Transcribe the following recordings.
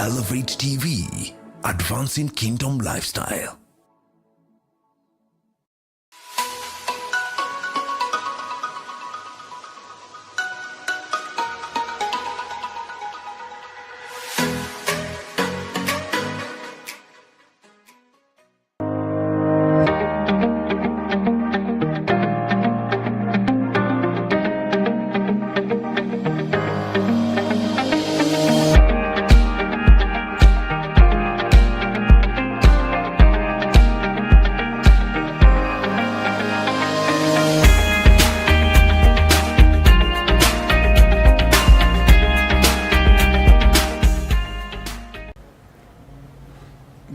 Elevate TV, advancing kingdom lifestyle.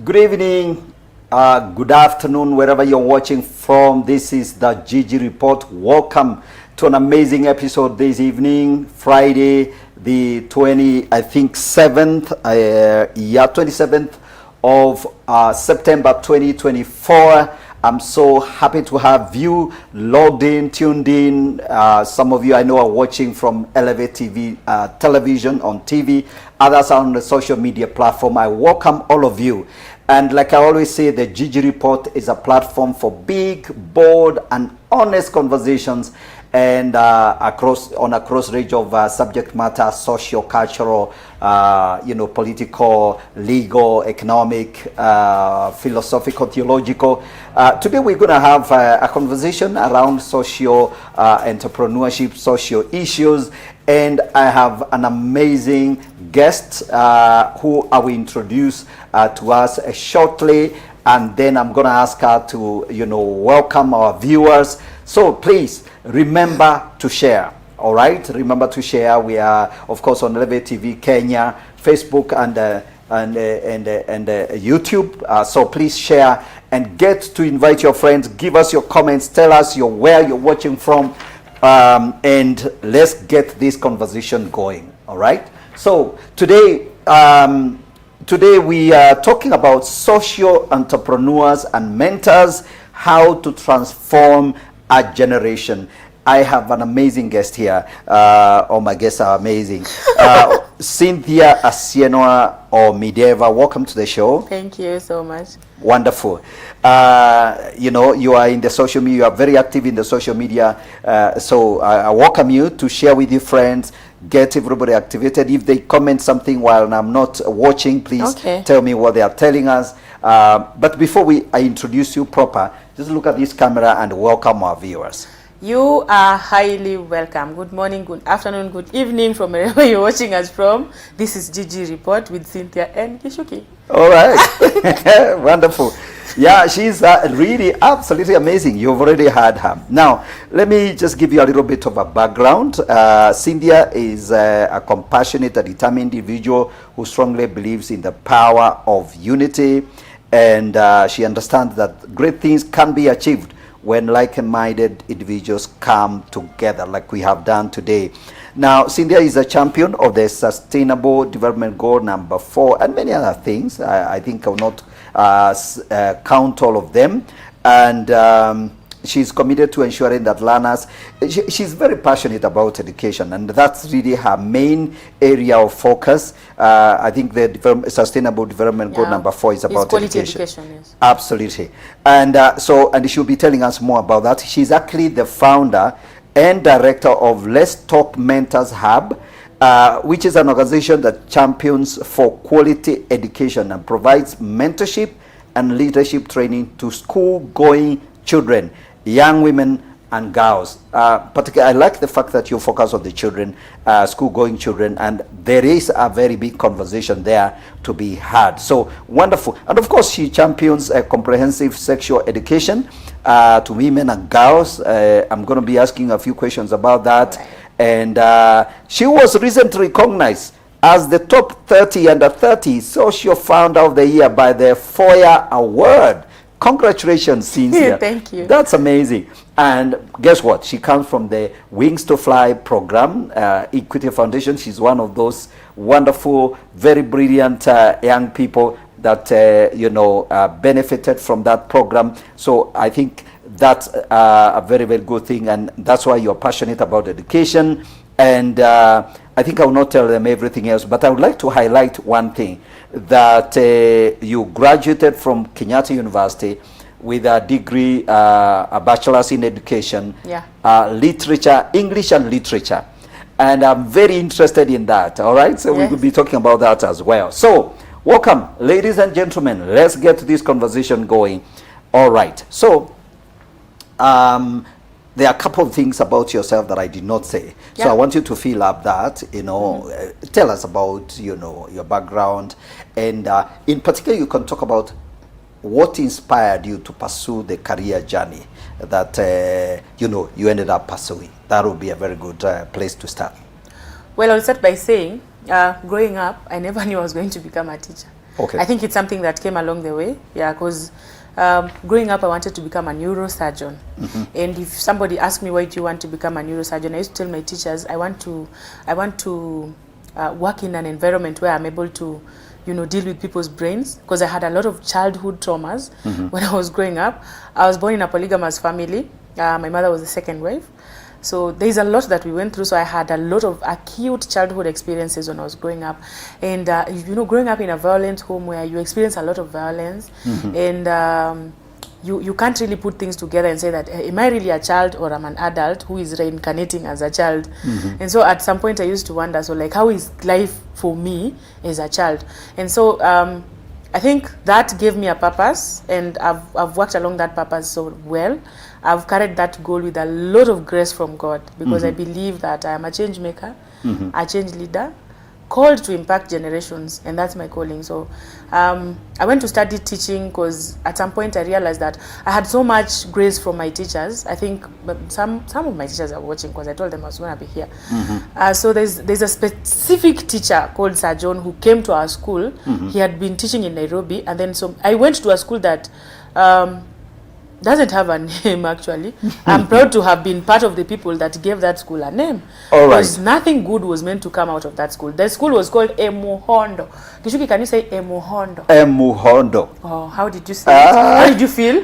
Good evening, good afternoon, wherever you're watching from. This is the Gigi Report. Welcome to an amazing episode this evening, Friday, the 27th of September 2024. I'm so happy to have you logged in, tuned in. Some of you I know are watching from Elevate TV, television on TV. Others are on the social media platform. I welcome all of you. And like I always say, the Gigi Report is a platform for big, bold, and honest conversations and on a cross range of subject matter, socio-cultural, political, legal, economic, philosophical, theological. Today we're going to have a conversation around socio entrepreneurship, socio issues, and I have an amazing guest who I will introduce to us shortly, and then I'm going to ask her to welcome our viewers. So please remember to share. All right, remember to share. We are of course on Elevate TV Kenya, Facebook, and YouTube. So please share and get to invite your friends. Give us your comments. Tell us where you're watching from, and let's get this conversation going. All right. So today we are talking about social entrepreneurs and mentors, how to transform a generation. I have an amazing guest here. All my guests are amazing. Synthia Asienwa or Mideva, welcome to the show. Thank you so much. Wonderful. You are in the social media, you are very active in the social media. So I welcome you to share with your friends, get everybody activated. If they comment something while I'm not watching, please tell me what they are telling us. But before I introduce you proper, just look at this camera and welcome our viewers. You are highly welcome. Good morning, good afternoon, good evening from wherever you're watching us from. This is Gigi Report with Synthia and Gichuki. All right. Wonderful. Yeah, she's really absolutely amazing. You've already heard her. Now, let me just give you a little bit of a background. Synthia is a compassionate and determined individual who strongly believes in the power of unity, and she understands that great things can be achieved when like-minded individuals come together like we have done today. Now, Synthia is a champion of the Sustainable Development Goal number 4 and many other things. I think I will not count all of them. And she's committed to ensuring that learners, she's very passionate about education, and that's really her main area of focus. I think the Sustainable Development Goal number 4 is about education. Yes. Absolutely. And and she'll be telling us more about that. She's actually the founder and director of Let's Talk Mentors Hub, which is an organization that champions for quality education and provides mentorship and leadership training to school-going children, young women and girls. Particularly, I like the fact that you focus on the children, school-going children, and there is a very big conversation there to be had. So wonderful. And of course, she champions a comprehensive sexual education to women and girls. I'm going to be asking a few questions about that. Right. And she was recently recognized as the top 30 under 30 social founder of the year by the Foyer Award. Congratulations, Synthia. Thank you. That's amazing. And guess what? She comes from the Wings to Fly program, Equity Foundation. She's one of those wonderful, very brilliant young people that benefited from that program. So I think that's a very, very good thing, and that's why you're passionate about education. And I think I will not tell them everything else, but I would like to highlight one thing, that you graduated from Kenyatta University with a degree, a bachelor's in education, literature, English and literature. And I'm very interested in that, all right? So we will be talking about that as well. So welcome, ladies and gentlemen. Let's get this conversation going. All right. So there are a couple of things about yourself that I did not say. So I want you to fill up that, you know, tell us about, you know, your background. And in particular, you can talk about what inspired you to pursue the career journey that, you know, you ended up pursuing. That would be a very good place to start. Well, I'll start by saying, growing up, I never knew I was going to become a teacher. Okay. I think it's something that came along the way, because growing up, I wanted to become a neurosurgeon. And if somebody asked me, why do you want to become a neurosurgeon, I used to tell my teachers, I want to work in an environment where I'm able to, you know, deal with people's brains, because I had a lot of childhood traumas when I was growing up. I was born in a polygamous family. My mother was the second wife. So there's a lot that we went through. So I had a lot of acute childhood experiences when I was growing up. And, you know, growing up in a violent home where you experience a lot of violence, and you can't really put things together and say that, am I really a child or I'm an adult who is reincarnating as a child? And so at some point I used to wonder, so like, how is life for me as a child? And so I think that gave me a purpose, and I've worked along that purpose so well. I've carried that goal with a lot of grace from God, because I believe that I am a change maker, a change leader, called to impact generations, and that's my calling. So I went to study teaching because at some point I realized that I had so much grace from my teachers. I think some of my teachers are watching, because I told them I was going to be here. So there's a specific teacher called Sir John who came to our school. He had been teaching in Nairobi, and then so I went to a school that doesn't have a name, actually. I'm proud to have been part of the people that gave that school a name. All right. Because nothing good was meant to come out of that school. The school was called Emuhondo. Gichuki, can you say Emuhondo? Emuhondo. Oh, how did you say it? How did you feel?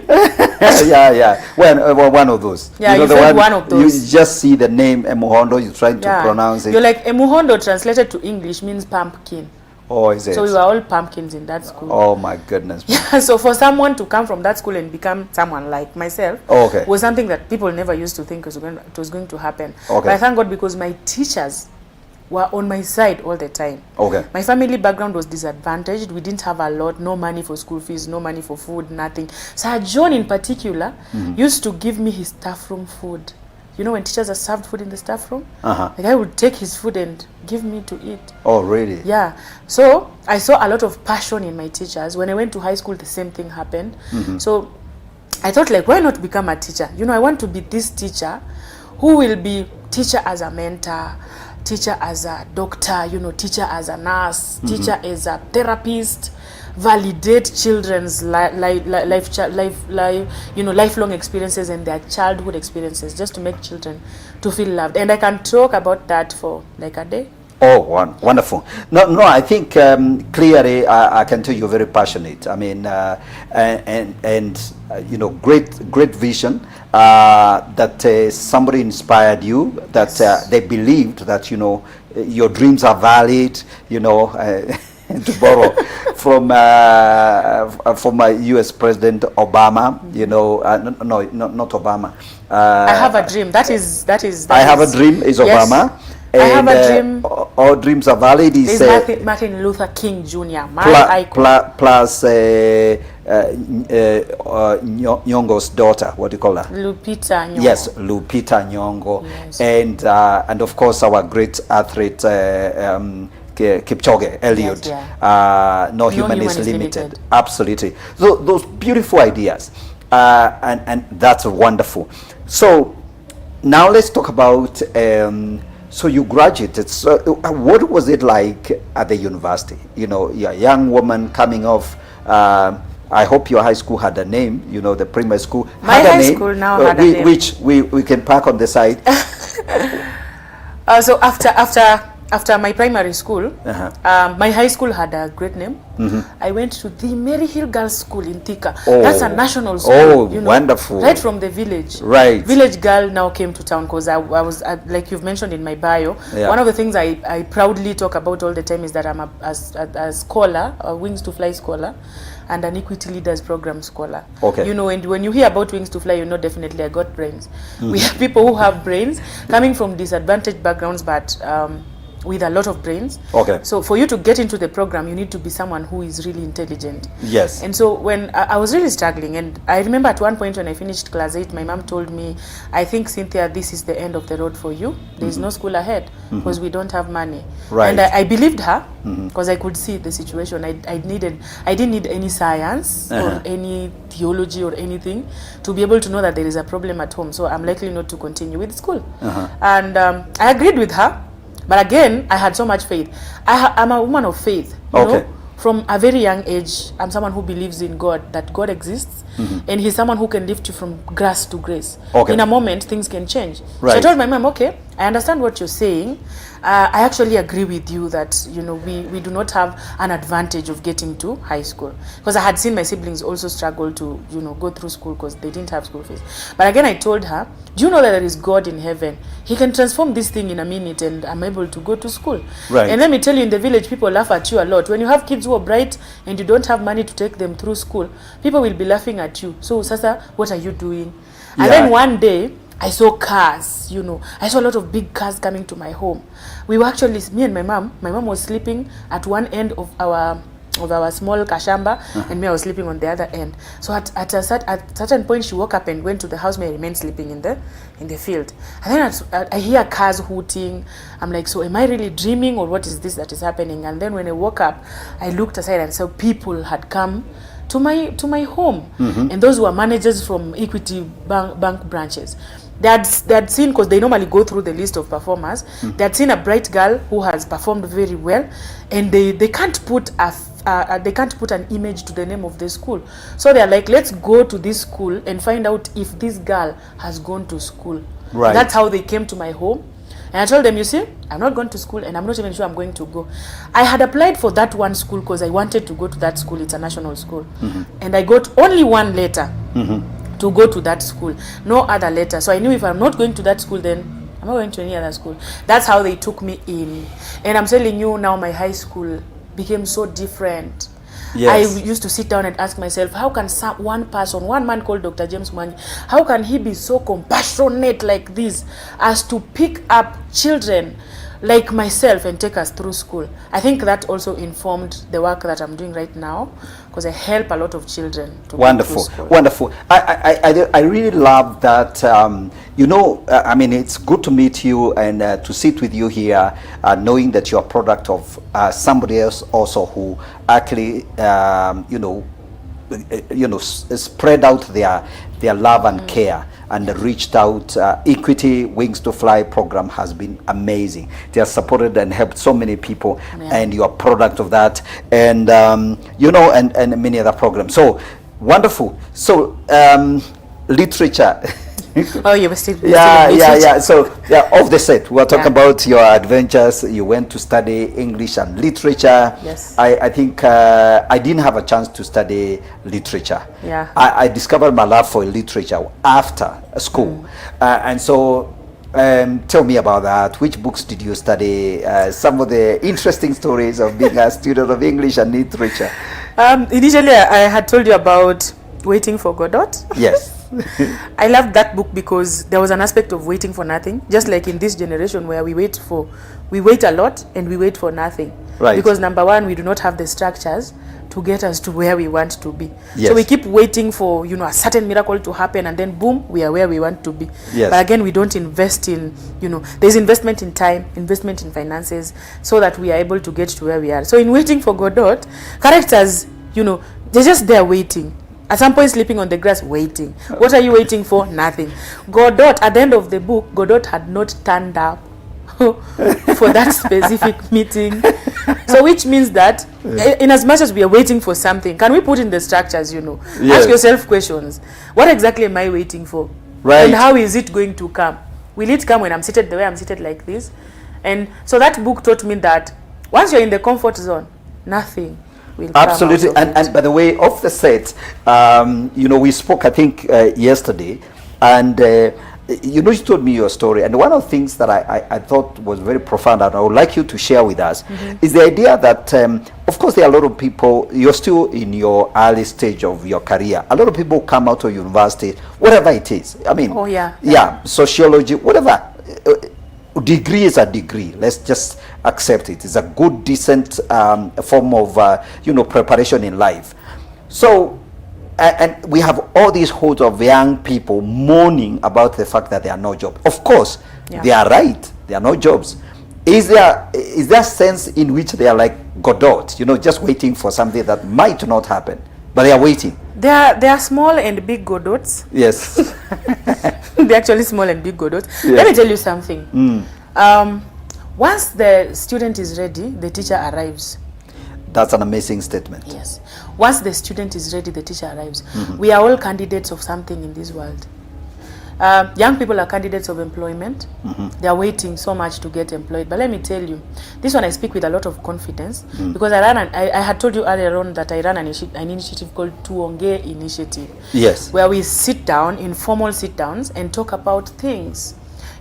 Yeah. Well, one of those. Yeah, you know, you felt one of those. You just see the name Emuhondo, you're trying to pronounce it. You're like, Emuhondo translated to English means pumpkin. Oh, is it? So we were all pumpkins in that school. Oh my goodness. Yeah, so for someone to come from that school and become someone like myself was something that people never used to think was going to happen. Okay. But I thank God, because my teachers were on my side all the time. Okay. My family background was disadvantaged. We didn't have a lot, no money for school fees, no money for food, nothing. Sir John in particular used to give me his staff room food. You know, when teachers are served food in the staff room, the guy would take his food and give me to eat. Oh, really? Yeah. So I saw a lot of passion in my teachers. When I went to high school, the same thing happened. So I thought, like, why not become a teacher? You know, I want to be this teacher who will be teacher as a mentor, teacher as a doctor, you know, teacher as a nurse, teacher as a therapist, validate children's lifelong experiences and their childhood experiences, just to make children to feel loved. And I can talk about that for like a day. Oh, wonderful. No, I think clearly I can tell you're very passionate. I mean, and you know, great vision, that somebody inspired you, that they believed that, you know, your dreams are valid, you know, to borrow from my U.S. President Obama, you know, no, not Obama. I have a dream. That is. I have a dream is Obama. Yes. I have a dream. All dreams are valid. Is Martin Luther King Jr. Plus Nyong'o's daughter. What do you call her? Lupita Nyong'o. Yes, Lupita Nyong'o. Yes. And of course our great athlete Kipchoge, Eliud. Yes, No human is limited. Absolutely. So those beautiful ideas, and that's wonderful. So now let's talk about. So you graduated. So what was it like at the university? You know, you're a young woman coming off. I hope your high school had a name. You know, the primary school had a name. My high school now had a name. Which we can park on the side. So after after my primary school, my high school had a great name. I went to the Mary Hill Girls School in Thika. That's a national school. Oh, you know, wonderful. Right from the village. Right. Village girl now came to town because I was, like you've mentioned in my bio, one of the things I proudly talk about all the time is that I'm a scholar, a Wings to Fly scholar, and an Equity Leaders Program scholar. Okay. You know, and when you hear about Wings to Fly, you know definitely I got brains. We have people who have brains coming from disadvantaged backgrounds, but with a lot of brains. Okay. So for you to get into the program, you need to be someone who is really intelligent. Yes. And so when I was really struggling, and I remember at one point when I finished class 8, my mom told me, I think, Synthia, this is the end of the road for you. There is no school ahead because we don't have money. Right. And I believed her because I could see the situation. I didn't need any science or any theology or anything to be able to know that there is a problem at home. So I'm likely not to continue with school. And I agreed with her. But again, I had so much faith. I'm a woman of faith. You know? From a very young age, I'm someone who believes in God, that God exists, and He's someone who can lift you from grace to grace. In a moment, things can change. Right. So I told my mom, okay, I understand what you're saying. I actually agree with you that, you know, we do not have an advantage of getting to high school. Because I had seen my siblings also struggle to, you know, go through school because they didn't have school fees. But again, I told her, do you know that there is God in heaven? He can transform this thing in a minute and I'm able to go to school. Right. And let me tell you, in the village, people laugh at you a lot. When you have kids who are bright and you don't have money to take them through school, people will be laughing at you. So, Sasa, what are you doing? And then one day, I saw cars, you know. I saw a lot of big cars coming to my home. We were actually, me and my mom was sleeping at one end of our small kashamba, and me, I was sleeping on the other end. So at a certain point, she woke up and went to the house. Me, I remained sleeping in the field. And then I hear cars hooting. I'm like, so am I really dreaming, or what is this that is happening? And then when I woke up, I looked aside and saw people had come to my home, and those were managers from Equity bank branches. They had seen, because they normally go through the list of performers, they had seen a bright girl who has performed very well, and they can't put an image to the name of the school. So they're like, let's go to this school and find out if this girl has gone to school. Right. That's how they came to my home. And I told them, you see, I'm not going to school and I'm not even sure I'm going to go. I had applied for that one school because I wanted to go to that school. It's a national school. And I got only one letter to go to that school. No other letter. So I knew if I'm not going to that school, then I'm not going to any other school. That's how they took me in. And I'm telling you now, my high school became so different. Yes. I used to sit down and ask myself, how can one man called Dr. James Mwangi, how can he be so compassionate like this as to pick up children like myself and take us through school? I think that also informed the work that I'm doing right now, because I help a lot of children to go through school. Wonderful. I really love that. You know, I mean, it's good to meet you and to sit with you here, knowing that you're a product of somebody else also who actually, spread out their love and care and reached out. Equity Wings to Fly program has been amazing. They have supported and helped so many people, and you are a product of that, and and many other programs. So wonderful. So literature. Oh, you were still yeah. So off the set, we're talking about your adventures. You went to study English and literature. Yes. I think I didn't have a chance to study literature. Yeah. I discovered my love for literature after school, and so tell me about that. Which books did you study? Some of the interesting stories of being a student of English and literature. Initially, I had told you about Waiting for Godot. Yes. I loved that book because there was an aspect of waiting for nothing, just like in this generation where we wait a lot and we wait for nothing. Right. Because number one, we do not have the structures to get us to where we want to be. Yes. So we keep waiting for, a certain miracle to happen, and then boom, we are where we want to be. Yes. But again, we don't invest in, there's investment in time, investment in finances, so that we are able to get to where we are. So in Waiting for Godot, characters, they're just there waiting. At some point, sleeping on the grass, waiting. What are you waiting for? Nothing. Godot, at the end of the book, Godot had not turned up for that specific meeting. So which means that, in as much as we are waiting for something, can we put in the structures, Yes. Ask yourself questions. What exactly am I waiting for? Right. And how is it going to come? Will it come when I'm seated the way I'm seated like this? And so that book taught me that once you're in the comfort zone, nothing will Absolutely. come out of it. And by the way, off the set, you know, we spoke, I think, yesterday, and you know, you told me your story, and one of the things that I thought was very profound, and I would like you to share with us, is the idea that, of course, there are a lot of people, you're still in your early stage of your career. A lot of people come out of university, whatever it is. I mean, yeah, sociology, whatever. Degree is a degree. Let's just accept it. It's a good, decent form of, you know, preparation in life. So, and we have all these hordes of young people moaning about the fact that there are no jobs. Of course, they are right. There are no jobs. Is there a sense in which they are like Godot, you know, just waiting for something that might not happen, but they are waiting? There are small and big Godots. Yes. They're actually small and big Godots. Yeah. Let me tell you something. Once the student is ready, the teacher arrives. That's an amazing statement. Yes. Once the student is ready, the teacher arrives. We are all candidates of something in this world. Young people are candidates of employment. They are waiting so much to get employed. But let me tell you, this one I speak with a lot of confidence because I had told you earlier on that I ran an initiative called Tuonge Initiative. Yes. Where we sit down, informal sit downs, and talk about things.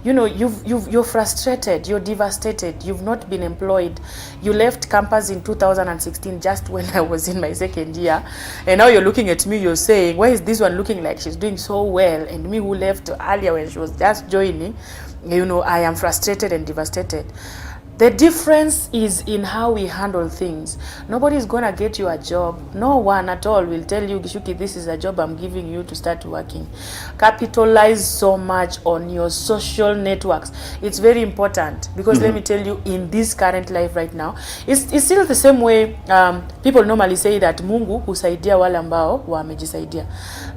You know, you're frustrated, you're devastated, you've not been employed. You left campus in 2016 just when I was in my second year. And now you're looking at me, you're saying, why is this one looking like she's doing so well? And me who left earlier when she was just joining, you know, I am frustrated and devastated. The difference is in how we handle things. Nobody is going to get you a job. No one at all will tell you, Gichuki, this is a job I'm giving you to start working. Capitalize so much on your social networks. It's very important because let me tell you, in this current life right now, it's still the same way people normally say that Mungu husaidia wale ambao wamejisaidia.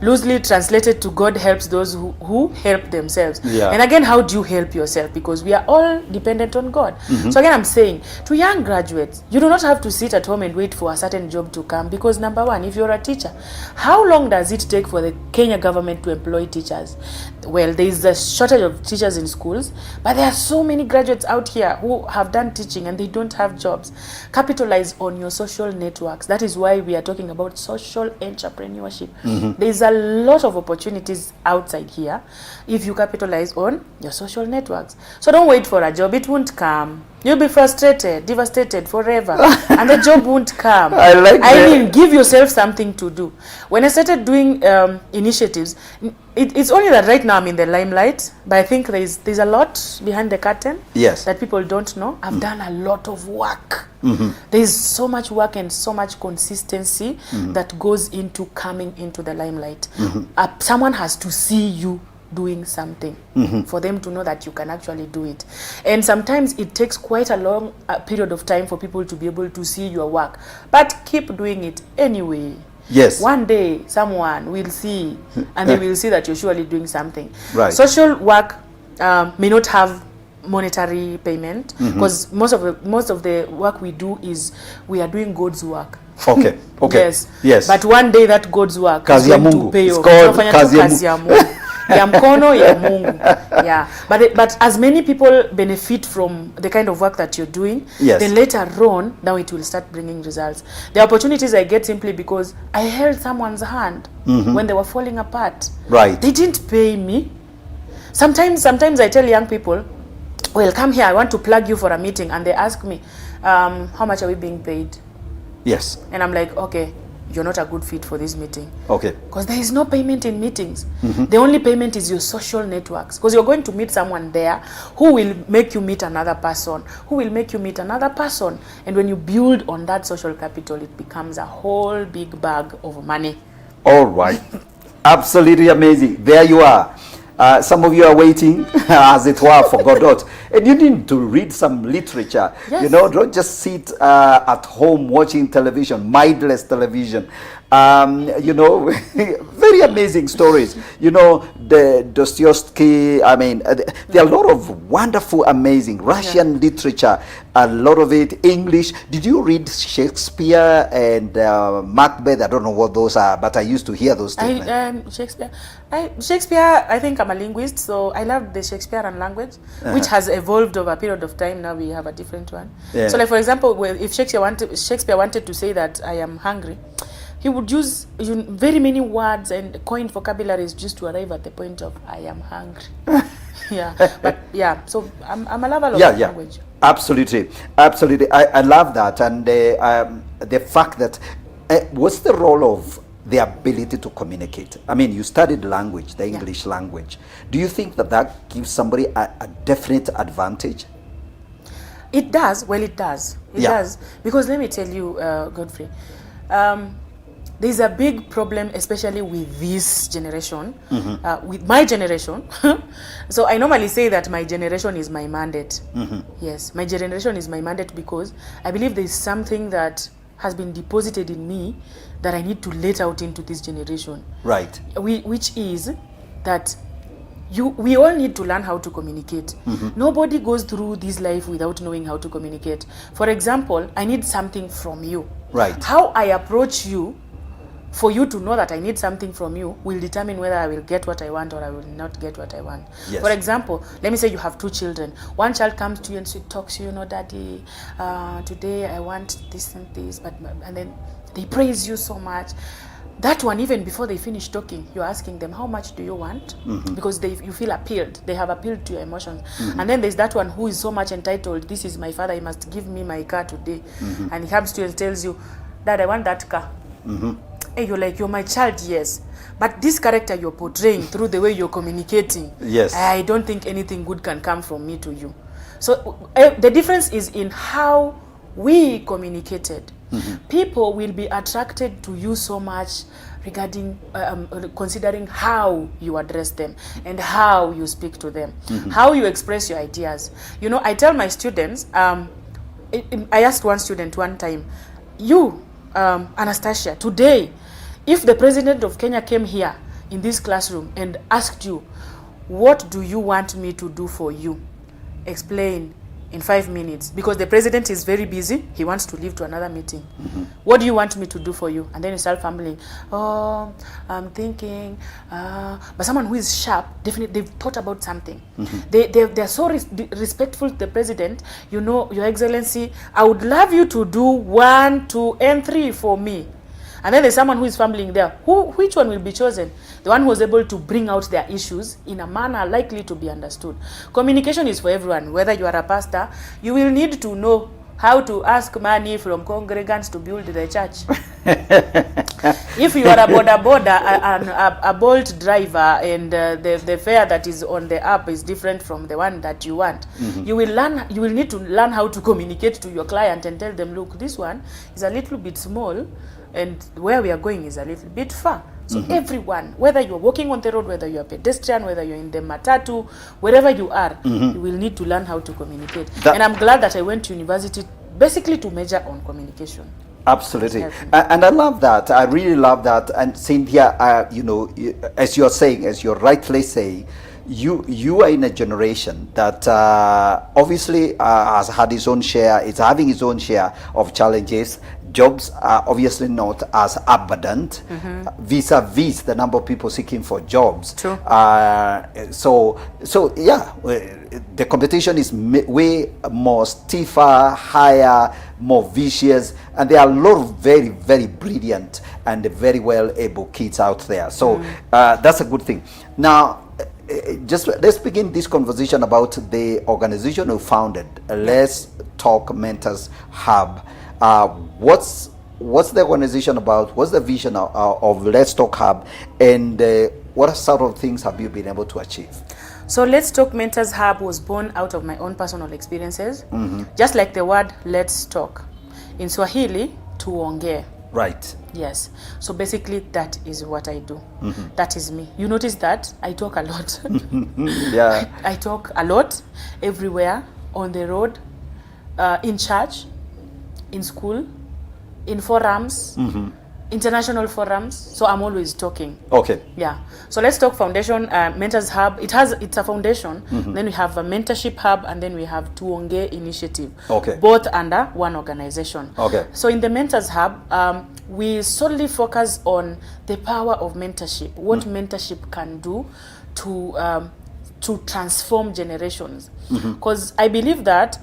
Loosely translated to God helps those who help themselves. Yeah. And again, how do you help yourself? Because we are all dependent on God. So again, I'm saying to young graduates, you do not have to sit at home and wait for a certain job to come because number one, if you're a teacher, how long does it take for the Kenya government to employ teachers? Well, there is a shortage of teachers in schools, but there are so many graduates out here who have done teaching and they don't have jobs. Capitalize on your social networks. That is why we are talking about social entrepreneurship. There is a lot of opportunities outside here if you capitalize on your social networks. So don't wait for a job. It won't come. You'll be frustrated, devastated forever, and the job won't come. I mean, give yourself something to do. When I started doing initiatives, it's only that right now I'm in the limelight, but I think there's a lot behind the curtain that people don't know. I've done a lot of work. There's so much work and so much consistency that goes into coming into the limelight. Someone has to see you doing something for them to know that you can actually do it. And sometimes it takes quite a long period of time for people to be able to see your work, but keep doing it anyway. Yes. One day someone will see and they will see that you're surely doing something. Right. Social work may not have monetary payment because most of the work we do is we are doing God's work. Okay. Yes. But one day that God's work is going to pay off. Kazi ya Mungu. Ya mkono ya Mungu. Yeah. But as many people benefit from the kind of work that you're doing, then later on, now it will start bringing results. The opportunities I get simply because I held someone's hand when they were falling apart. Right. They didn't pay me. Sometimes I tell young people, well, come here, I want to plug you for a meeting. And they ask me, how much are we being paid? Yes. And I'm like, okay, you're not a good fit for this meeting. Okay. Because there is no payment in meetings. The only payment is your social networks. Because you're going to meet someone there who will make you meet another person, who will make you meet another person. And when you build on that social capital, it becomes a whole big bag of money. All right. Absolutely amazing. There you are. Some of you are waiting, as it were, for Godot. And you need to read some literature. Yes. You know, don't just sit at home watching television, mindless television. You know, very amazing stories. You know, the Dostoevsky, I mean, there are a lot of wonderful, amazing Russian literature, a lot of it English. Did you read Shakespeare and Macbeth? I don't know what those are, but I used to hear those statements. Shakespeare, I think I'm a linguist, so I love the Shakespearean language, which has evolved over a period of time. Now we have a different one. Yeah. So like, for example, if Shakespeare wanted to say that I am hungry, he would use very many words and coin vocabularies just to arrive at the point of I am hungry. Yeah, but yeah, so I'm a lover of language. Absolutely, absolutely. I love that, and the fact that what's the role of the ability to communicate? I mean, you studied language, the English language. Do you think that that gives somebody a definite advantage? It does. Well, it does. It does, because let me tell you, Godfrey. There's a big problem, especially with this generation, with my generation. So I normally say that my generation is my mandate. Yes, my generation is my mandate because I believe there's something that has been deposited in me that I need to let out into this generation. Right. Which is that we all need to learn how to communicate. Nobody goes through this life without knowing how to communicate. For example, I need something from you. Right. How I approach you, for you to know that I need something from you, will determine whether I will get what I want or I will not get what I want. Yes. For example, let me say you have 2 children. One child comes to you and talks to you, Daddy, today I want this and this, and then they praise you so much. That one, even before they finish talking, you're asking them, how much do you want? Because you feel appealed. They have appealed to your emotions. And then there's that one who is so much entitled. This is my father. He must give me my car today. And he comes to you and tells you, Dad, I want that car. And you're like, you're my child, yes. But this character you're portraying through the way you're communicating, yes, I don't think anything good can come from me to you. So the difference is in how we communicated. People will be attracted to you so much regarding considering how you address them and how you speak to them, how you express your ideas. You know, I tell my students, I asked one student one time, Anastasia, today, if the president of Kenya came here in this classroom and asked you, what do you want me to do for you? Explain in 5 minutes, because the president is very busy. He wants to leave to another meeting. What do you want me to do for you? And then you start fumbling. Oh, I'm thinking. But someone who is sharp, definitely they've thought about something. They're so respectful to the president. You know, Your Excellency, I would love you to do 1, 2, and 3 for me. And then there's someone who is fumbling there. Which one will be chosen? The one who was able to bring out their issues in a manner likely to be understood. Communication is for everyone. Whether you are a pastor, you will need to know how to ask money from congregants to build the church. If you are a Bolt driver, and the fare that is on the app is different from the one that you want, you will need to learn how to communicate to your client and tell them, look, this one is a little bit small, and where we are going is a little bit far. So everyone, whether you're walking on the road, whether you're a pedestrian, whether you're in the matatu, wherever you are, you will need to learn how to communicate. And I'm glad that I went to university basically to major on communication. Absolutely. And I love that. I really love that. And Synthia, you know, as you're saying, as you're rightly saying, you are in a generation that obviously has had its own share, it's having its own share of challenges. Jobs are obviously not as abundant vis-a-vis the number of people seeking for jobs. True. So yeah, the competition is way more stiffer, higher, more vicious, and there are a lot of very, very brilliant and very well able kids out there. So that's a good thing. Now, just let's begin this conversation about the organization you founded, Let's Talk Mentors Hub. What's the organization about? What's the vision of Let's Talk Hub, and what sort of things have you been able to achieve? So Let's Talk Mentors Hub was born out of my own personal experiences, just like the word let's talk. In Swahili, tuongee. Right. Yes. So basically that is what I do. That is me. You notice that I talk a lot. Yeah. I talk a lot, everywhere, on the road, in church, in school, in forums, international forums, so I'm always talking. Okay. Yeah. So let's talk foundation, Mentors Hub. It's a foundation. Then we have a mentorship hub, and then we have Tuonge initiative. Okay. Both under one organization. Okay. So in the Mentors Hub, we solely focus on the power of mentorship. What mentorship can do to transform generations. Because I believe that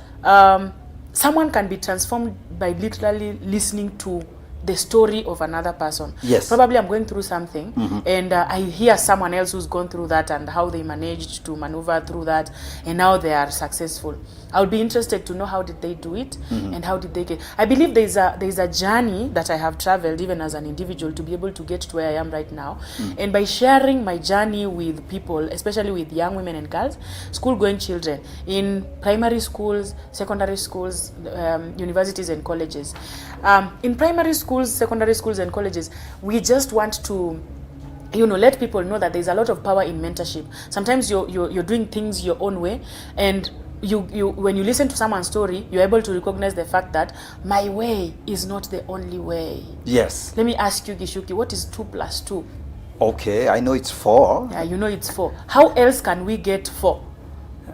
someone can be transformed by literally listening to the story of another person. Yes. Probably I'm going through something and I hear someone else who's gone through that and how they managed to maneuver through that and now they are successful. I would be interested to know how did they do it and how did they get. I believe there's a journey that I have traveled even as an individual to be able to get to where I am right now. And by sharing my journey with people, especially with young women and girls, school-going children in primary schools, secondary schools, universities and colleges. In primary schools, secondary schools and colleges, we just want to let people know that there's a lot of power in mentorship. Sometimes you're doing things your own way, and you when you listen to someone's story, you're able to recognize the fact that my way is not the only way. Yes. Let me ask you, Gichuki, what is 2 plus 2? Okay, I know it's 4. Yeah, you know it's 4. How else can we get 4?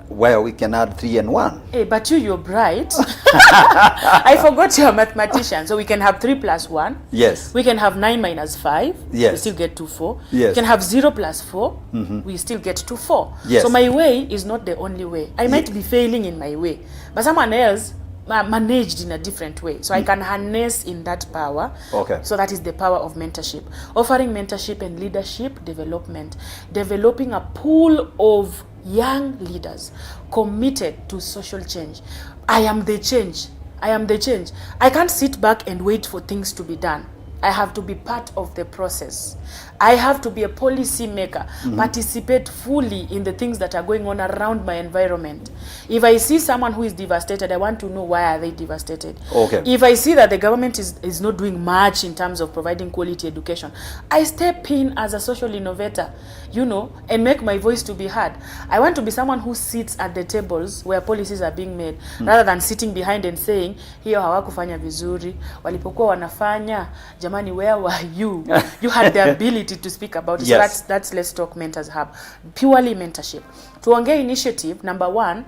Well, we can add 3 and 1. Hey, but you're bright. I forgot you're a mathematician. So we can have 3 plus 1. Yes. We can have 9 minus 5. Yes. We still get to 4. Yes. We can have 0 plus 4. We still get to 4. Yes. So my way is not the only way. I might be failing in my way, but someone else managed in a different way. So I can harness in that power. Okay. So that is the power of mentorship. Offering mentorship and leadership development. Developing a pool of young leaders committed to social change. I am the change. I am the change. I can't sit back and wait for things to be done. I have to be part of the process. I have to be a policy maker, participate fully in the things that are going on around my environment. If I see someone who is devastated, I want to know why are they devastated. Okay. If I see that the government is not doing much in terms of providing quality education, I step in as a social innovator, and make my voice to be heard. I want to be someone who sits at the tables where policies are being made, rather than sitting behind and saying, hiyo hawakufanya vizuri, walipokuwa wanafanya, jamani, where were you? You had the ability to speak about it. Yes. So that's Let's Talk Mentors Hub. Purely mentorship. Tuonge initiative, number 1,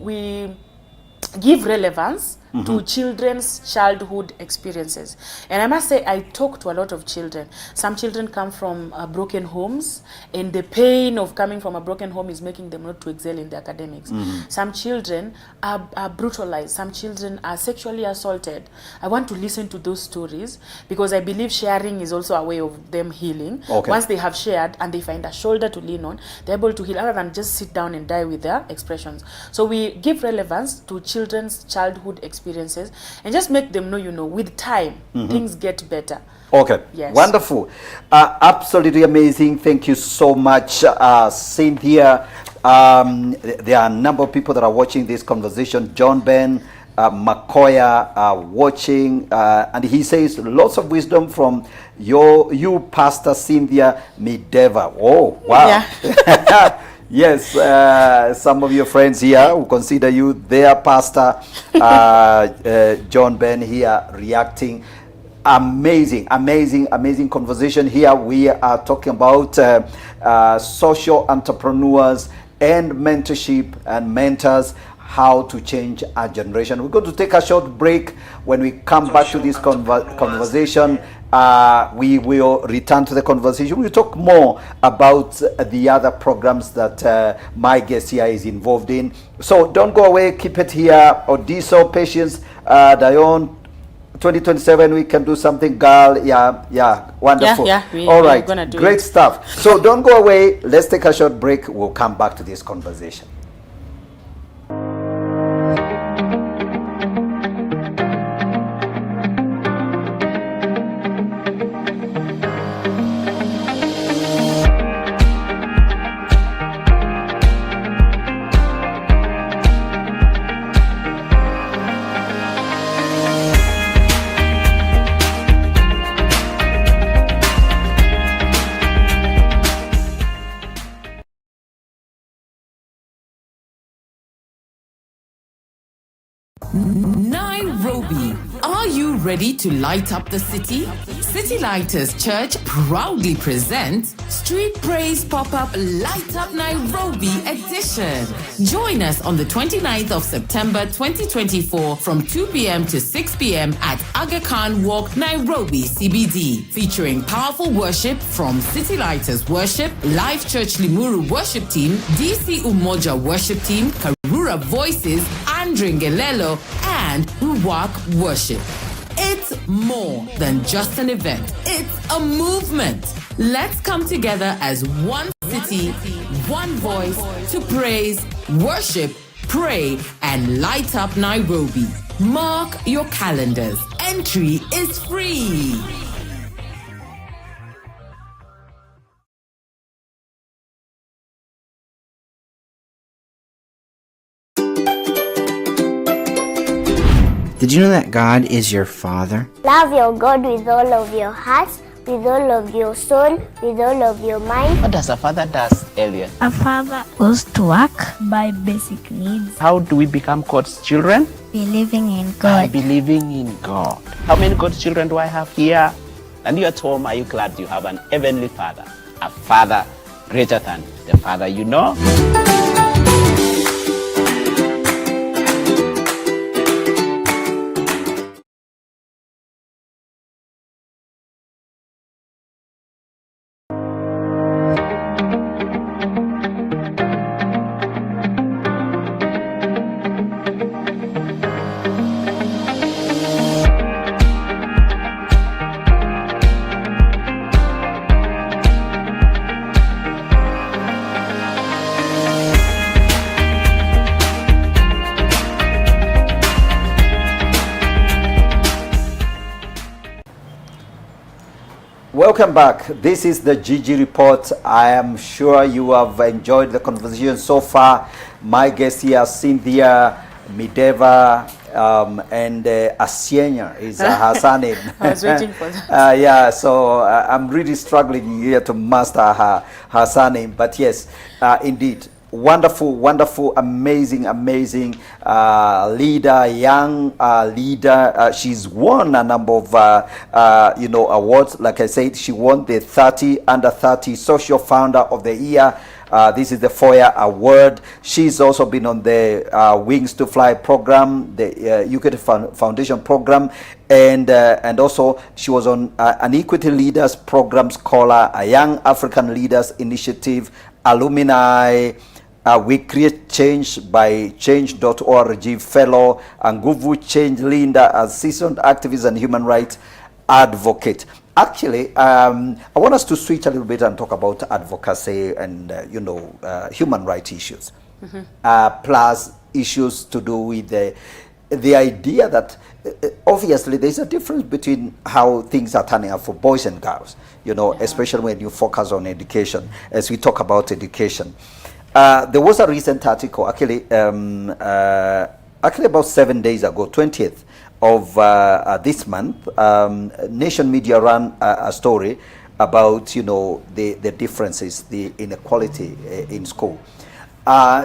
we give relevance to children's childhood experiences. And I must say, I talk to a lot of children. Some children come from broken homes, and the pain of coming from a broken home is making them not to excel in their academics. Some children are brutalized. Some children are sexually assaulted. I want to listen to those stories because I believe sharing is also a way of them healing. Okay. Once they have shared and they find a shoulder to lean on, they're able to heal other than just sit down and die with their expressions. So we give relevance to children's childhood experiences and just make them know, with time, things get better. Okay. Yes. Wonderful. Absolutely amazing. Thank you so much, Synthia. There are a number of people that are watching this conversation. John Ben, Makoya are watching, and he says lots of wisdom from you, Pastor Synthia Mideva. Oh, wow. Yeah. Yes, some of your friends here who consider you their pastor. John Ben here reacting. Amazing conversation here. We are talking about social entrepreneurs and mentorship and mentors, how to change our generation. We're going to take a short break. When we come back to this conversation, we will return to the conversation. We'll talk more about the other programs that my guest here is involved in. So don't go away. Keep it here. Odiso, Patience, Dion, 2027, we can do something, girl. Yeah, wonderful. All right, we're gonna do great stuff. So don't go away. Let's take a short break. We'll come back to this conversation. Nairobi, Are you ready to light up the city? City Lighters Church proudly presents Street Praise Pop-Up Light Up Nairobi Edition. Join us on the 29th of September 2024 from 2 p.m. to 6 p.m. at Aga Khan Walk, Nairobi CBD, featuring powerful worship from City Lighters Worship, Life Church Limuru Worship Team, DC Umoja Worship Team, Karura Voices, Andrew Ngelelo, and Ruwak Worship. It's more than just an event. It's a movement. Let's come together as one city, one voice to praise, worship, pray, and light up Nairobi. Mark your calendars. Entry is free. Did you know that God is your Father? Love your God with all of your heart, with all of your soul, with all of your mind. What does a father does, Elliot? A father goes to work, buy basic needs. How do we become God's children? Believing in By God. believing in God. How many God's children do I have here? And you at home, are you glad you have an heavenly Father? A Father greater than the Father you know? Welcome back. This is the Gigi Report. I am sure you have enjoyed the conversation so far. My guest here, Synthia, Mideva, and Asienwa is her surname. I was waiting for that. Yeah, so I'm really struggling here to master her surname. But yes, indeed. Wonderful, amazing leader, young leader. She's won a number of awards. Like I said, she won the under 30 Social Founder of the Year. This is the Foyer Award. She's also been on the Wings to Fly program, the UK Foundation program, and also she was on an Equity Leaders Program Scholar, a Young African Leaders Initiative, alumni. We create change by change.org fellow, and Nguvu Change Linda as seasoned activist and human rights advocate. Actually, I want us to switch a little bit and talk about advocacy and human rights issues, plus issues to do with the idea that obviously there's a difference between how things are turning out for boys and girls. Especially when you focus on education. As we talk about education. There was a recent article, actually about 7 days ago, 20th of this month. Nation Media ran a story about the differences, the inequality in school.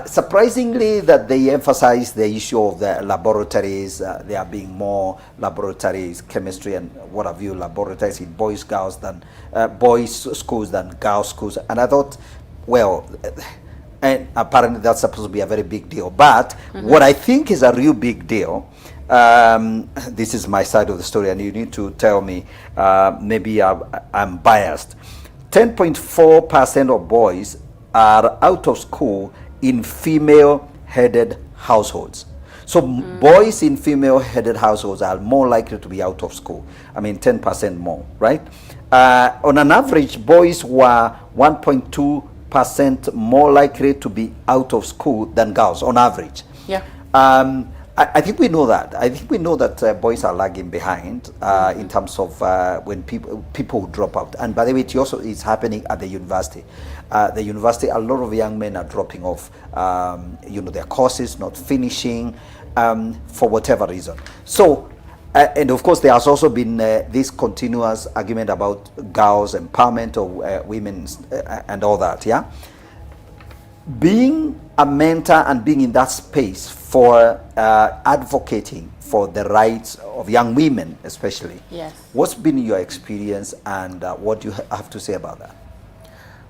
Surprisingly, that they emphasize the issue of the laboratories. There being more laboratories, chemistry and what have you, laboratories in boys schools than girls schools. And I thought, well. And apparently that's supposed to be a very big deal. But what I think is a real big deal, this is my side of the story, and you need to tell me, maybe I'm biased. 10.4% of boys are out of school in female-headed households. So boys in female-headed households are more likely to be out of school. 10% more, right? On an average, boys were 1.2% more likely to be out of school than girls on average. Yeah. I think we know that. I think we know that boys are lagging behind in terms of when people drop out. And by the way, it also is happening at the university. The university, a lot of young men are dropping off. Their courses, not finishing for whatever reason. So. And of course, there has also been this continuous argument about girls' empowerment of women and all that, yeah? Being a mentor and being in that space for advocating for the rights of young women, especially. Yes. What's been your experience, and what do you have to say about that?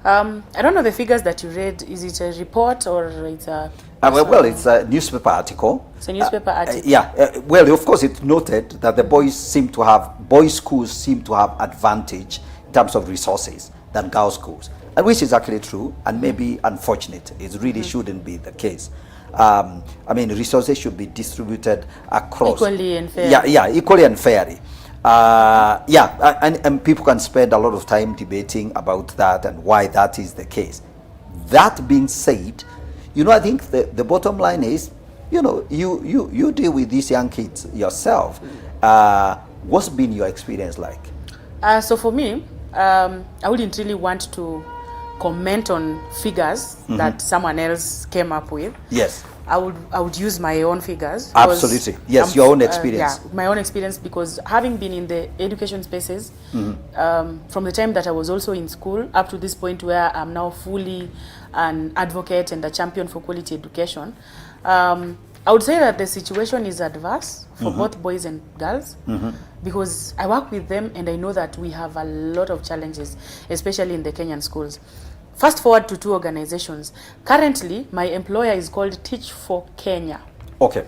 I don't know the figures that you read. Is it a report or it's a... Well, it's a newspaper article. It's a newspaper article. Yeah. Well, of course, it noted that the boys schools seem to have advantage in terms of resources than girls' schools, and which is actually true and maybe unfortunate. It really shouldn't be the case. I mean, resources should be distributed across equally and fairly. Yeah, equally and fairly. And people can spend a lot of time debating about that and why that is the case. That being said, I think the bottom line is, you deal with these young kids yourself. What's been your experience like? So for me, I wouldn't really want to comment on figures that someone else came up with. Yes. I would use my own figures. Absolutely. Yes, your own experience. Yeah, my own experience, because having been in the education spaces, from the time that I was also in school up to this point where I'm now fully an advocate and a champion for quality education, I would say that the situation is adverse for both boys and girls, because I work with them and I know that we have a lot of challenges, especially in the Kenyan schools. Fast forward to 2 organizations. Currently, my employer is called Teach for Kenya. Okay.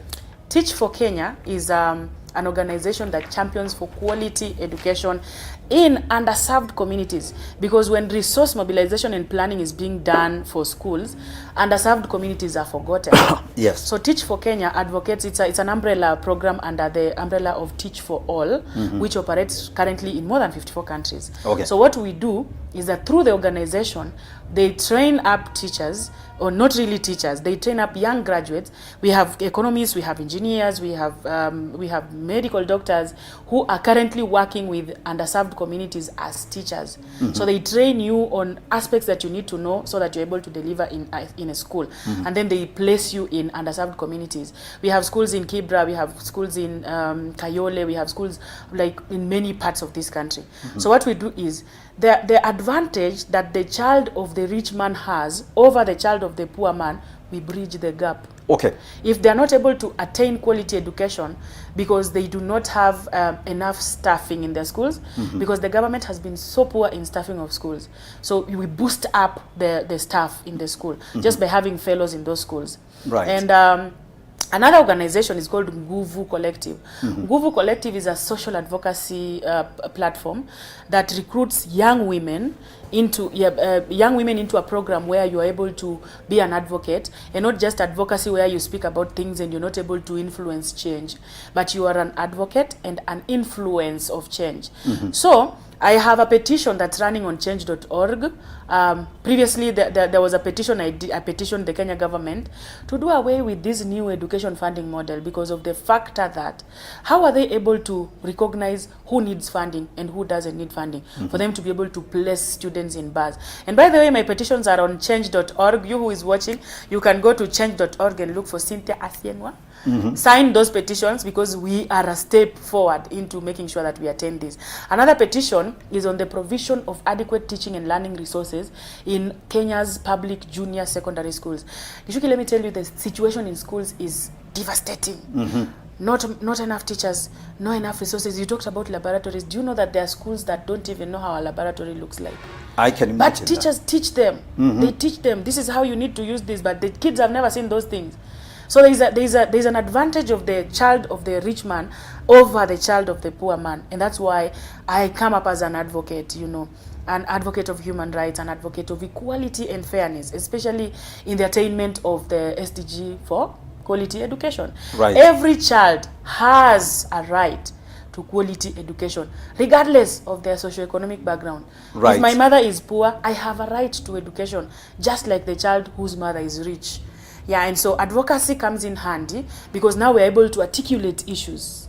Teach for Kenya is an organization that champions for quality education in underserved communities, because when resource mobilization and planning is being done for schools, underserved communities are forgotten. Yes. So Teach for Kenya advocates, it's an umbrella program under the umbrella of Teach for All, which operates currently in more than 54 countries. Okay. So what we do is that through the organization, they train up teachers, or not really teachers, they train up young graduates. We have economists, we have engineers, we have medical doctors who are currently working with underserved communities as teachers. So they train you on aspects that you need to know so that you're able to deliver in a school. And then they place you in underserved communities. We have schools in Kibra, we have schools in Kayole, we have schools like in many parts of this country. So what we do is, the advantage that the child of the rich man has over the child of the poor man, we bridge the gap. Okay. If they are not able to attain quality education because they do not have enough staffing in their schools, because the government has been so poor in staffing of schools. So we boost up the staff in the school just by having fellows in those schools. Right. And another organization is called Nguvu Collective. Nguvu Collective is a social advocacy platform that recruits young women into a program where you are able to be an advocate, and not just advocacy where you speak about things and you're not able to influence change, but you are an advocate and an influence of change. So I have a petition that's running on change.org. Previously, there was a petition I petitioned the Kenya government to do away with this new education funding model, because of the factor that how are they able to recognize who needs funding and who doesn't need funding for them to be able to place students in bars. And by the way, my petitions are on change.org. You who is watching, you can go to change.org and look for Synthia Asienwa. Sign those petitions, because we are a step forward into making sure that we attain this. Another petition is on the provision of adequate teaching and learning resources in Kenya's public junior secondary schools. Gichuki, let me tell you, the situation in schools is devastating. Not enough teachers, not enough resources. You talked about laboratories. Do you know that there are schools that don't even know how a laboratory looks like? I can imagine. But teachers teach them. They teach them, this is how you need to use this, but the kids have never seen those things. So there's an advantage of the child of the rich man over the child of the poor man. And that's why I come up as an advocate, an advocate of human rights, an advocate of equality and fairness, especially in the attainment of the SDG for quality education. Right. Every child has a right to quality education, regardless of their socioeconomic background. Right. If my mother is poor, I have a right to education, just like the child whose mother is rich. Yeah, and so advocacy comes in handy, because now we're able to articulate issues,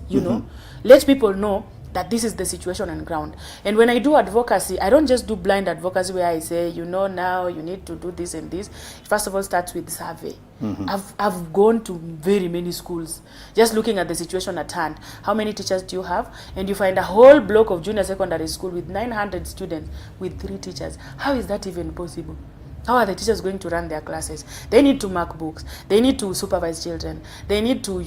let people know that this is the situation on ground. And when I do advocacy, I don't just do blind advocacy where I say, now you need to do this and this. First of all, starts with survey. I've gone to very many schools, just looking at the situation at hand. How many teachers do you have? And you find a whole block of junior secondary school with 900 students with 3 teachers. How is that even possible? How are the teachers going to run their classes? They need to mark books. They need to supervise children. They need to,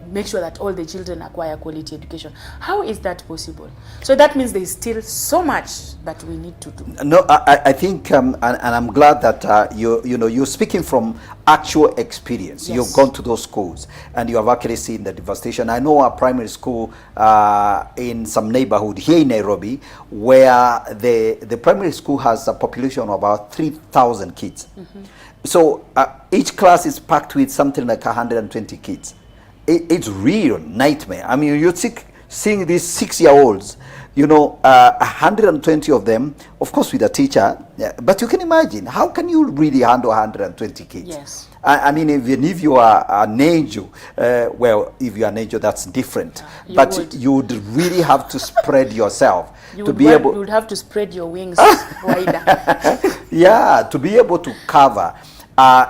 make sure that all the children acquire quality education. How is that possible? So that means there is still so much that we need to do. No, I think, and I'm glad that you're speaking from actual experience. Yes. You've gone to those schools and you have actually seen the devastation. I know a primary school in some neighborhood here in Nairobi where the primary school has a population of about 3,000 kids. Mm-hmm. So each class is packed with something like 120 kids. It's real nightmare. I mean, you're seeing these 6-year-olds, 120 of them, of course with a teacher, but you can imagine, how can you really handle 120 kids? Yes. I mean, even if you are an angel, well, if you're an angel, that's different. You would really have to spread yourself You would have to spread your wings wider. Yeah, to be able to cover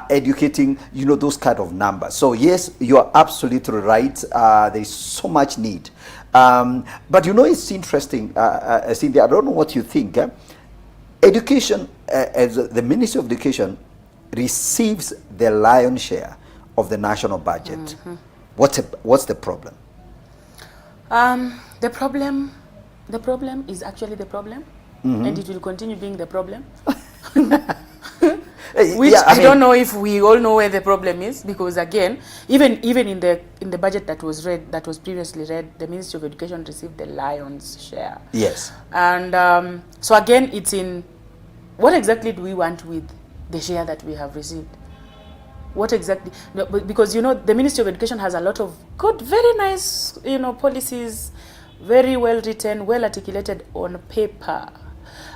educating, those kind of numbers. So yes, you are absolutely right. There is so much need. But it's interesting, Cynthia, I don't know what you think. Education, as the Ministry of Education, receives the lion's share of the national budget. Mm-hmm. What's the problem? The problem is actually the problem, mm-hmm. and it will continue being the problem. Which I don't know if we all know where the problem is, because again, even in the budget that was previously read, the Ministry of Education received the lion's share. Yes. And so again, it's in what exactly do we want with the share that we have received? What exactly? No, because the Ministry of Education has a lot of good, very nice, policies, very well written, well articulated on paper,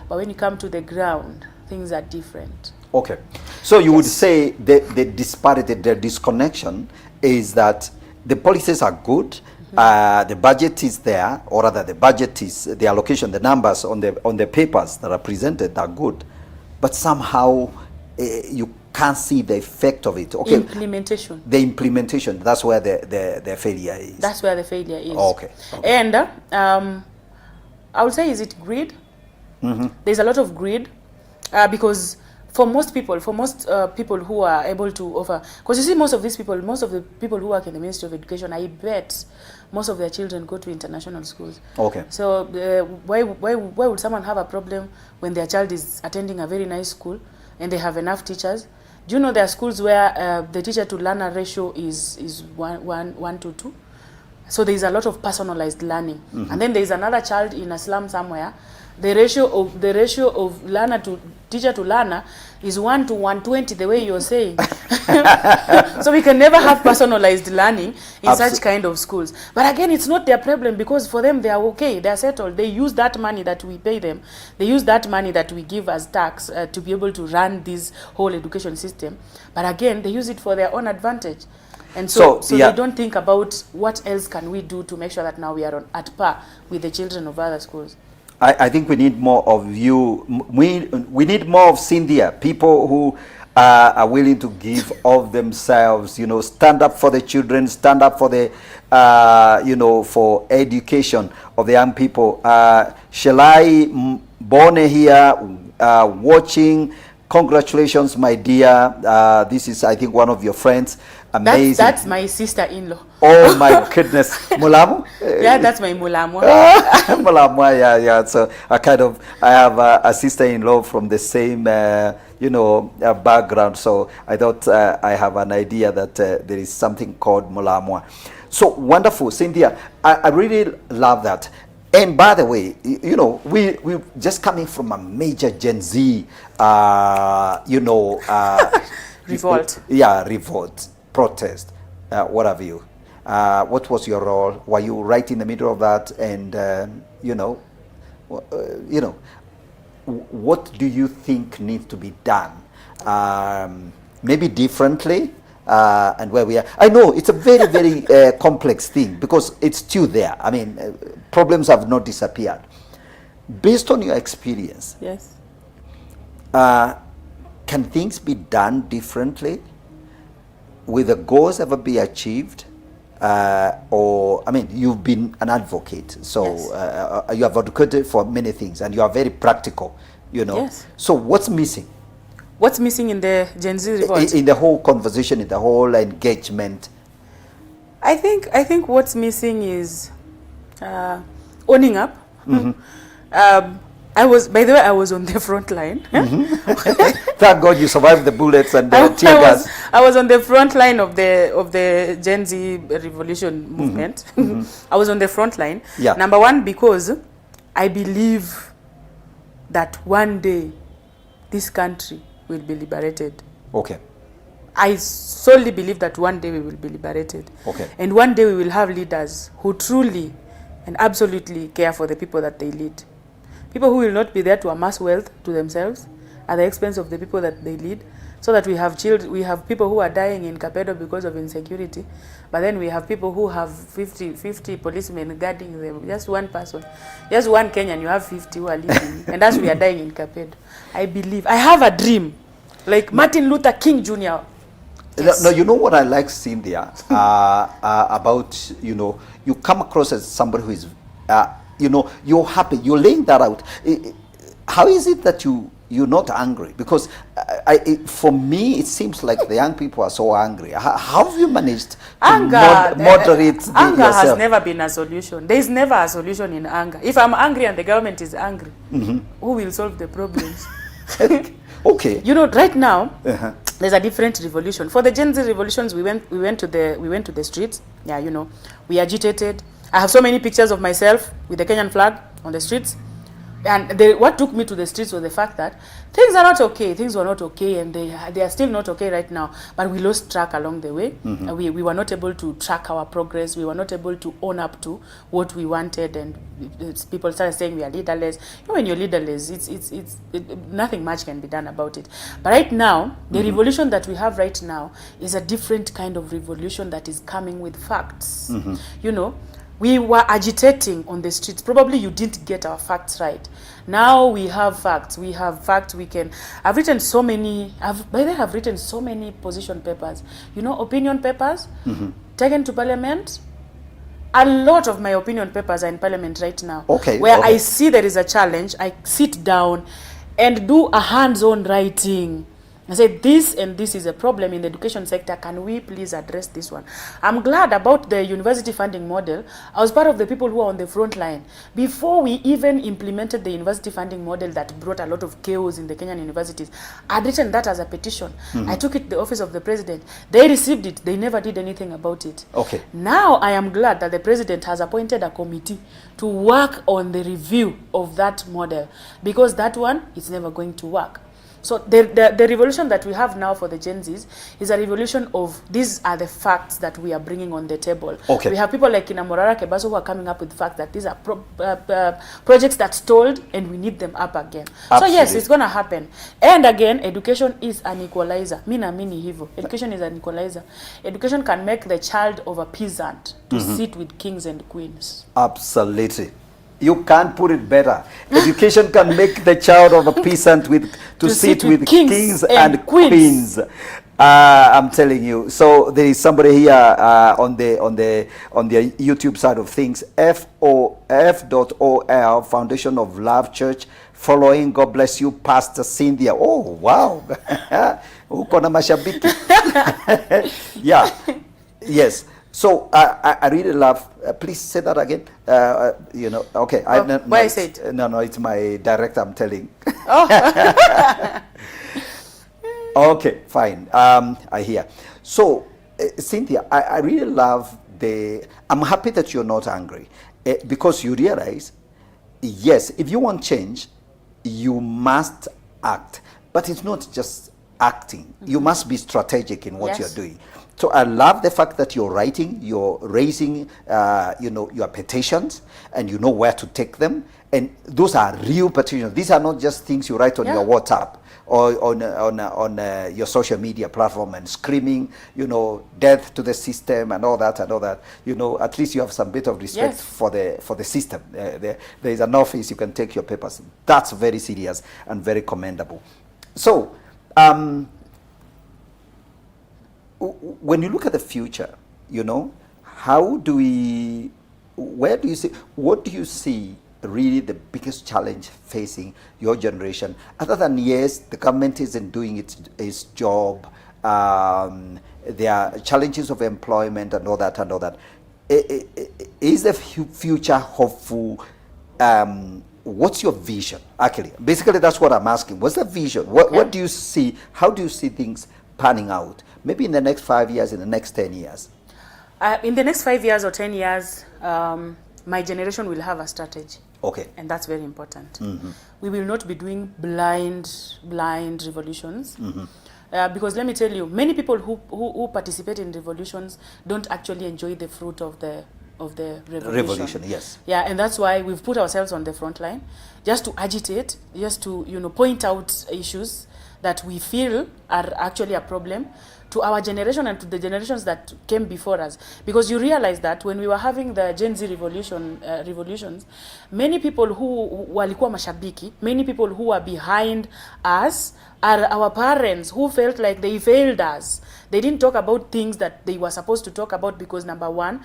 but when you come to the ground, things are different. Okay, so you would say the disparity, the disconnection is that the policies are good, mm-hmm. The budget is there, or rather the budget is, the allocation, the numbers on the papers that are presented are good, but somehow you can't see the effect of it. Okay. Implementation. The implementation, that's where the failure is. That's where the failure is. Okay. And I would say, is it greed? Mm-hmm. There's a lot of greed because for most people who are able to offer, because you see most of the people who work in the Ministry of Education, I bet most of their children go to international schools. Okay. So why would someone have a problem when their child is attending a very nice school and they have enough teachers? Do you know there are schools where the teacher to learner ratio is 1 to 2? So there is a lot of personalized learning. Mm-hmm. And then there is another child in a slum somewhere. The ratio of learner to teacher to learner is 1 to 120, the way you're saying. So we can never have personalized learning in such kind of schools. But again, it's not their problem, because for them, they are okay. They are settled. They use that money that we pay them. They use that money that we give as tax to be able to run this whole education system. But again, they use it for their own advantage. And so they don't think about what else can we do to make sure that now we are at par with the children of other schools. I think we need more of you. We need more of Synthia, people who are willing to give of themselves, stand up for the children, stand up for the, for education of the young people. Shalai Bone here, watching. Congratulations, my dear. This is, I think, one of your friends. Amazing. That's my sister-in-law. Oh my goodness. Mulamu? Yeah, that's my Mulamwa. Mulamwa, yeah. So I have a sister-in-law from the same, background. So I thought I have an idea that there is something called Mulamwa. So wonderful, Synthia. I really love that. And by the way, we just coming from a major Gen Z, revolt. Yeah, revolt, protest, what have you. What was your role? Were you right in the middle of that? And what do you think needs to be done? Maybe differently. And where we are. I know it's a very, very complex thing, because it's still there. I mean, problems have not disappeared. Based on your experience, yes, can things be done differently? Will the goals ever be achieved? You've been an advocate, so yes. You have advocated for many things, and you are very practical, Yes. So what's missing? What's missing in the Gen Z revolt? In the whole conversation, in the whole engagement. I think what's missing is owning up. I was on the front line. Thank God you survived the bullets and the tear gas. I was on the front line of the Gen Z revolution movement. I was on the front line. Yeah. Number one, because I believe that one day this country will be liberated. Okay. I solely believe that one day we will be liberated. Okay. And one day we will have leaders who truly and absolutely care for the people that they lead. People who will not be there to amass wealth to themselves at the expense of the people that they lead, so that we have people who are dying in Kapedo because of insecurity, but then we have people who have 50 policemen guarding them. Just one person, just one Kenyan, you have 50 who are living, and as we are dying in Kapedo. I have a dream, like Martin Luther King Jr. Yes. No, you know what I like, Synthia, about, you come across as somebody who is, you're happy, you're laying that out. How is it that you're not angry? Because for me, it seems like the young people are so angry. How have you managed to moderate anger yourself? has never been a solution. There is never a solution in anger. If I'm angry and the government is angry, who will solve the problems? Okay. Right now, there's a different revolution. For the Gen Z revolutions, we went to the streets. Yeah, we agitated. I have so many pictures of myself with the Kenyan flag on the streets. And what took me to the streets was the fact that things are not okay. Things were not okay, and they are still not okay right now. But we lost track along the way. We were not able to track our progress. We were not able to own up to what we wanted, and people started saying we are leaderless. When you're leaderless, it's nothing much can be done about it. But right now, the revolution that we have right now is a different kind of revolution that is coming with facts. We were agitating on the streets. Probably you didn't get our facts right. Now we have facts. I've written so many position papers. Opinion papers taken to parliament. A lot of my opinion papers are in parliament right now. Okay. Where I see there is a challenge, I sit down and do a hands-on writing. I said, this and this is a problem in the education sector. Can we please address this one? I'm glad about the university funding model. I was part of the people who are on the front line. Before we even implemented the university funding model that brought a lot of chaos in the Kenyan universities, I'd written that as a petition. I took it to the office of the president. They received it. They never did anything about it. Okay. Now I am glad that the president has appointed a committee to work on the review of that model, because that one is never going to work. So the revolution that we have now for the Gen Zs is a revolution of, these are the facts that we are bringing on the table. Okay. We have people like Inamorara Kebaso who are coming up with facts that these are projects that stalled and we need them up again. Absolutely. So yes, it's going to happen. And again, education is an equalizer. Mini hivo. Education is an equalizer. Education can make the child of a peasant to sit with kings and queens. Absolutely. You can't put it better. Education can make the child of a peasant to sit with kings and queens. I'm telling you. So there is somebody here on the YouTube side of things. F.O.L. Foundation of Love Church. Following, God bless you, Pastor Synthia. Oh wow. Uko na mashabiki. Yeah. Yes. So I really love. Please say that again. Okay. Why I say it? No, it's my director. I'm telling. Oh. Okay, fine. I hear. So, Synthia, I really love I'm happy that you're not angry, because you realize, yes, if you want change, you must act. But it's not just acting. You must be strategic in what you're doing. So I love the fact that you're writing, you're raising, your petitions, and you know where to take them. And those are real petitions. These are not just things you write on your WhatsApp or on your social media platform and screaming, death to the system and all that. At least you have some bit of respect for the system. There is an office you can take your papers. That's very serious and very commendable. So, when you look at the future, what do you see really the biggest challenge facing your generation? Other than, yes, the government isn't doing its job, there are challenges of employment and all that and all that. Is the future hopeful? What's your vision? Actually, basically, that's what I'm asking. What's the vision? What do you see? How do you see things panning out? Maybe in the next 5 years, in the next 10 years? In the next 5 years or 10 years, my generation will have a strategy. Okay. And that's very important. We will not be doing blind revolutions. Because let me tell you, many people who participate in revolutions don't actually enjoy the fruit of the revolution. Yes. Yeah, and that's why we've put ourselves on the front line, just to agitate, just to point out issues that we feel are actually a problem to our generation and to the generations that came before us. Because you realize that when we were having the Gen Z revolutions, many people who walikuwa mashabiki, many people who were behind us are our parents who felt like they failed us. They didn't talk about things that they were supposed to talk about because, number one,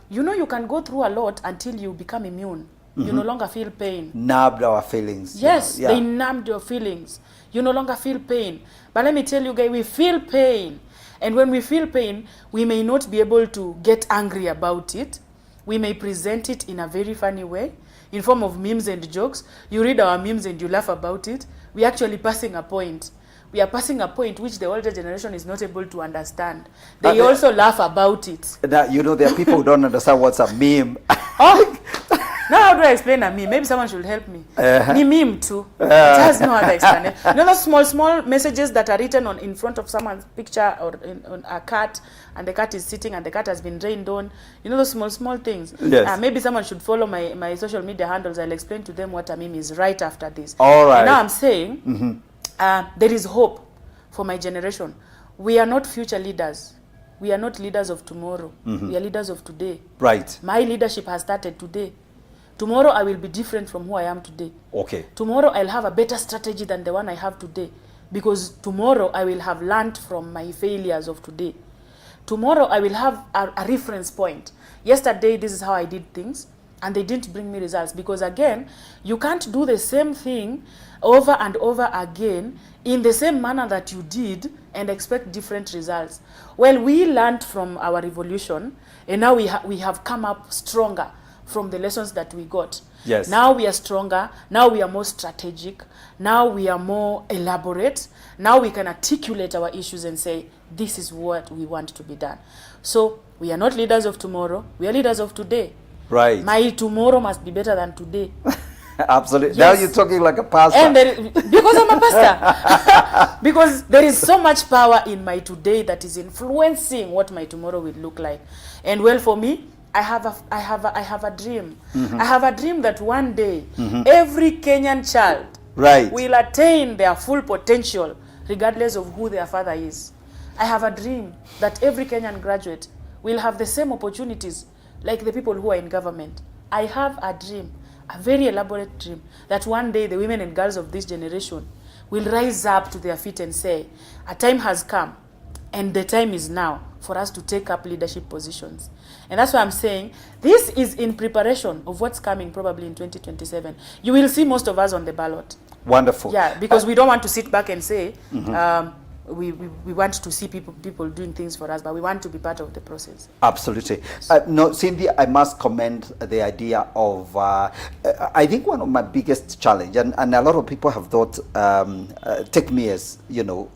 you can go through a lot until you become immune. You no longer feel pain. Numbed our feelings. Yes, Yeah. they numbed your feelings. You no longer feel pain. But let me tell you guys, we feel pain. And when we feel pain, we may not be able to get angry about it. We may present it in a very funny way, in form of memes and jokes. You read our memes and you laugh about it. We're actually passing a point. We are passing a point which the older generation is not able to understand. They also laugh about it. Now, there are people who don't understand what's a meme. Oh, now how do I explain a meme? Maybe someone should help me. Me meme too. It has no other explanation. Those small messages that are written in front of someone's picture or on a cat, and the cat is sitting and the cat has been rained on. Those small things. Yes. Maybe someone should follow my social media handles. I'll explain to them what a meme is right after this. All right. And now I'm saying there is hope for my generation. We are not future leaders. We are not leaders of tomorrow. We are leaders of today. Right. My leadership has started today. Tomorrow I will be different from who I am today. Okay. Tomorrow I'll have a better strategy than the one I have today. Because tomorrow I will have learned from my failures of today. Tomorrow I will have a reference point. Yesterday, this is how I did things, and they didn't bring me results. Because again, you can't do the same thing over and over again in the same manner that you did and expect different results. Well, we learned from our revolution, and now we have come up stronger from the lessons that we got. Yes. Now we are stronger. Now we are more strategic. Now we are more elaborate. Now we can articulate our issues and say, this is what we want to be done. So we are not leaders of tomorrow. We are leaders of today. Right. My tomorrow must be better than today. Absolutely. Yes. Now you're talking like a pastor. And because I'm a pastor. Because there is so much power in my today that is influencing what my tomorrow will look like. And well, for me, I have a dream. I have a dream that one day every Kenyan child will attain their full potential regardless of who their father is. I have a dream that every Kenyan graduate will have the same opportunities like the people who are in government. I have a dream, a very elaborate dream, that one day the women and girls of this generation will rise up to their feet and say, a time has come and the time is now for us to take up leadership positions. And that's why I'm saying this is in preparation of what's coming probably in 2027. You will see most of us on the ballot. Wonderful. Yeah, because we don't want to sit back and say, we want to see people doing things for us, but we want to be part of the process. Absolutely. No, Synthia, I must commend the idea of, I think one of my biggest challenge, and a lot of people have thought, take me as, you're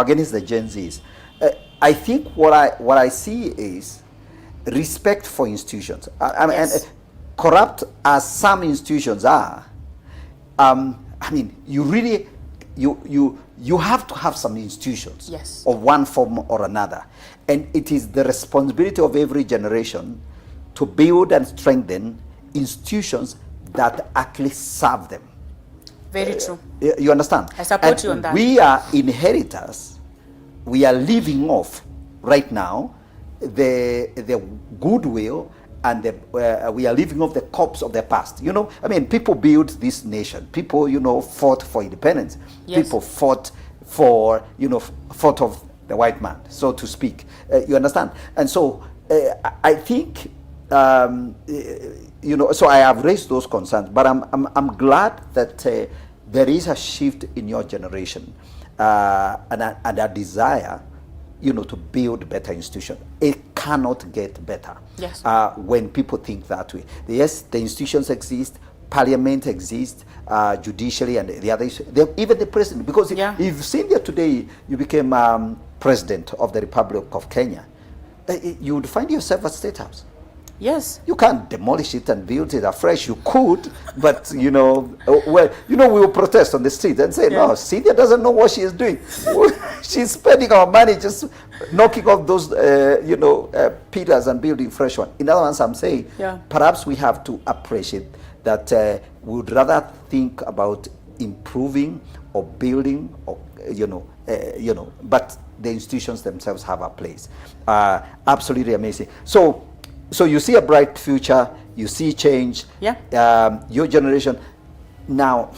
against the Gen Zs. I think what I see is respect for institutions. Yes. And corrupt as some institutions are, you really, you have to have some institutions, yes, of one form or another. And it is the responsibility of every generation to build and strengthen institutions that actually serve them. Very true. You understand? I support you on that. We are inheritors. We are living off right now the goodwill and we are living off the corpse of the past. People built this nation. People, fought for independence. Yes. People fought for, fought of the white man, so to speak. You understand? And so I think so I have raised those concerns, but I'm glad that there is a shift in your generation and a desire, to build better institutions. It cannot get better. Yes. When people think that way. Yes, the institutions exist, parliament exists, judiciary and the others, even the president. Because if Synthia today, you became president of the Republic of Kenya, you would find yourself at State House. Yes. You can't demolish it and build it afresh. You could, but we will protest on the street and say, no, Synthia doesn't know what she is doing. She's spending our money just knocking off those, pillars and building fresh one. In other words, I'm saying, perhaps we have to appreciate that we would rather think about improving or building, or but the institutions themselves have a place. Absolutely amazing. So you see a bright future, you see change. Your generation. Now,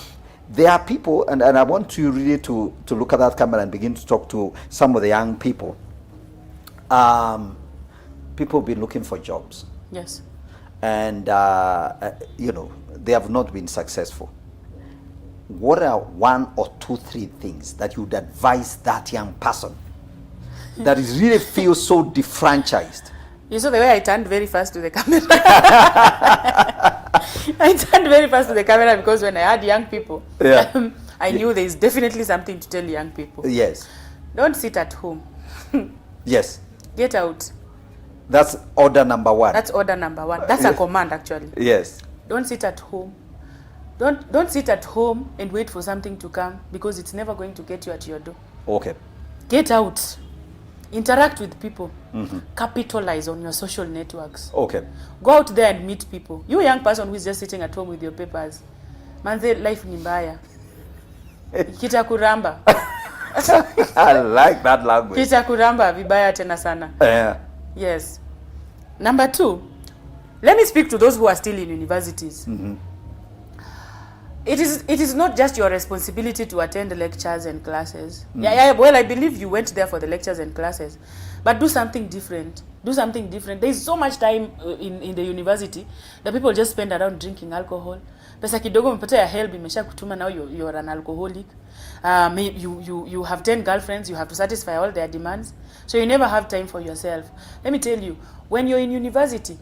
there are people, and I want you really to look at that camera and begin to talk to some of the young people. People have been looking for jobs. Yes. And, they have not been successful. What are 1 or 2, 3 things that you would advise that young person that is really feels so defranchised? You saw the way I turned very fast to the camera. I turned very fast to the camera because when I had young people, I knew there is definitely something to tell young people. Yes. Don't sit at home. Yes. Get out. That's order number 1. That's order number 1. That's a command, actually. Yes. Don't sit at home. Don't sit at home and wait for something to come, because it's never going to get you at your door. Okay. Get out. Interact with people. Capitalize on your social networks. Okay. Go out there and meet people. You young person who is just sitting at home with your papers, manze, life ni mbaya. Kitakuramba. I like that language. Kitakuramba vibaya tena sana. Yes. Number 2, let me speak to those who are still in universities. It is not just your responsibility to attend lectures and classes. Well, I believe you went there for the lectures and classes, but do something different. Do something different. There is so much time in the university that people just spend around drinking alcohol. Pesa kidogo mpata ya help imesha kutuma, now you're an alcoholic. You have 10 girlfriends, you have to satisfy all their demands, so you never have time for yourself. Let me tell you, when you're in university,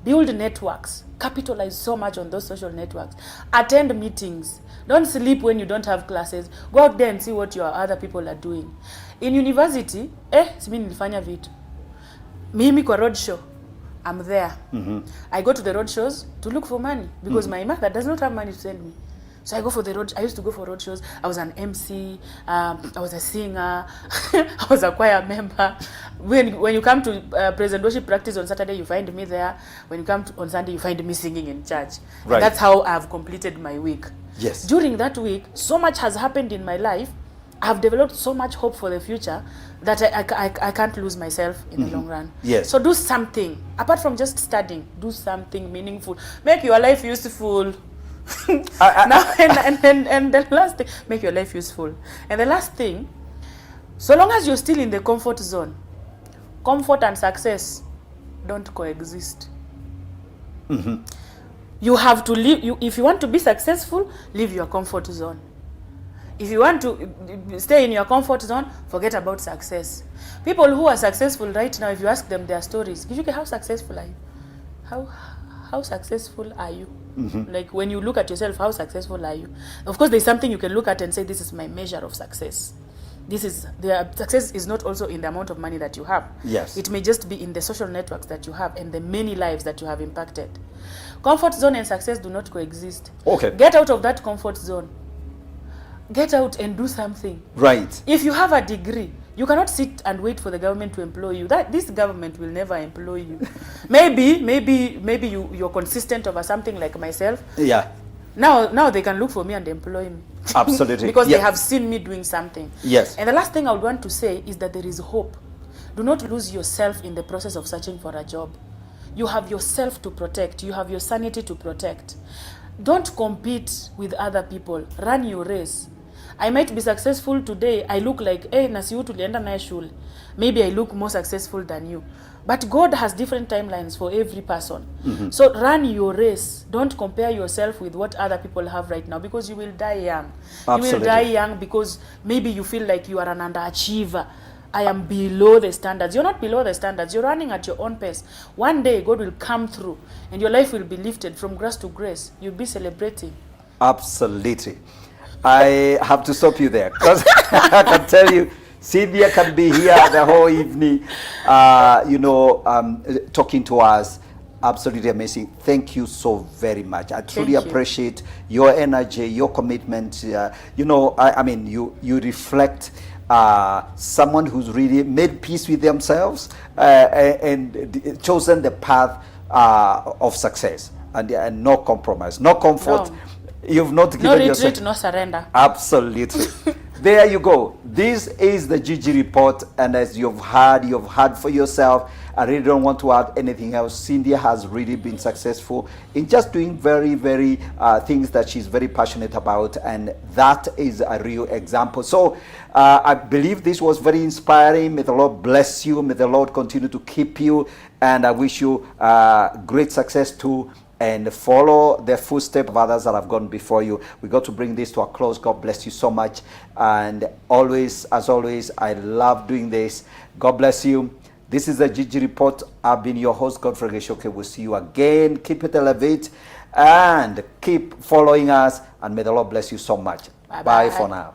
build networks. Capitalize so much on those social networks. Attend meetings. Don't sleep when you don't have classes. Go out there and see what your other people are doing. In university, simi nilifanya vitu. Mimi kwa road show, I'm there. I go to the road shows to look for money, because my mother does not have money to send me. So I used to go for road shows. I was an MC, I was a singer, I was a choir member. When you come to praise and worship practice on Saturday, you find me there. When you come on Sunday, you find me singing in church. Right. And that's how I've completed my week. Yes. During that week, so much has happened in my life. I've developed so much hope for the future that I can't lose myself in the long run. Yes. So do something. Apart from just studying, do something meaningful. Make your life useful. Now, and the last thing, make your life useful. And the last thing, so long as you're still in the comfort zone, comfort and success don't coexist. You have to live. If you want to be successful, leave your comfort zone. If you want to stay in your comfort zone, forget about success. People who are successful right now, if you ask them their stories, Gichuki, how successful are you? How successful are you? Like, when you look at yourself, how successful are you? Of course, there's something you can look at and say, this is my measure of success. Success is not also in the amount of money that you have. Yes. It may just be in the social networks that you have and the many lives that you have impacted. Comfort zone and success do not coexist. Okay. Get out of that comfort zone. Get out and do something. Right. If you have a degree, you cannot sit and wait for the government to employ you. This government will never employ you. Maybe you're consistent over something like myself. Yeah. Now they can look for me and employ me. Absolutely. Because they have seen me doing something. Yes. And the last thing I would want to say is that there is hope. Do not lose yourself in the process of searching for a job. You have yourself to protect. You have your sanity to protect. Don't compete with other people. Run your race. I might be successful today. I look like, hey, na si huyu tulienda naye shule. Maybe I look more successful than you. But God has different timelines for every person. So run your race. Don't compare yourself with what other people have right now, because you will die young. Absolutely. You will die young because maybe you feel like you are an underachiever. I am below the standards. You're not below the standards. You're running at your own pace. One day, God will come through, and your life will be lifted from grace to grace. You'll be celebrating. Absolutely. I have to stop you there, because I can tell you, Synthia can be here the whole evening, talking to us. Absolutely amazing. Thank you so very much. I truly appreciate your energy, your commitment. You reflect someone who's really made peace with themselves and chosen the path of success, and no compromise, no comfort. No. You've not given No retreat, yourself. no surrender. Absolutely. There you go. This is the Gigi report, and as you've heard for yourself. I really don't want to add anything else. Synthia has really been successful in just doing very, very things that she's very passionate about, and that is a real example. So I believe this was very inspiring. May the Lord bless you. May the Lord continue to keep you, and I wish you great success too. And follow the footsteps of others that have gone before you. We got to bring this to a close. God bless you so much. And always, as always, I love doing this. God bless you. This is the Gigi Report. I've been your host, Godfrey Gichuki. We'll see you again. Keep it elevate and keep following us. And may the Lord bless you so much. Bye-bye. Bye for now.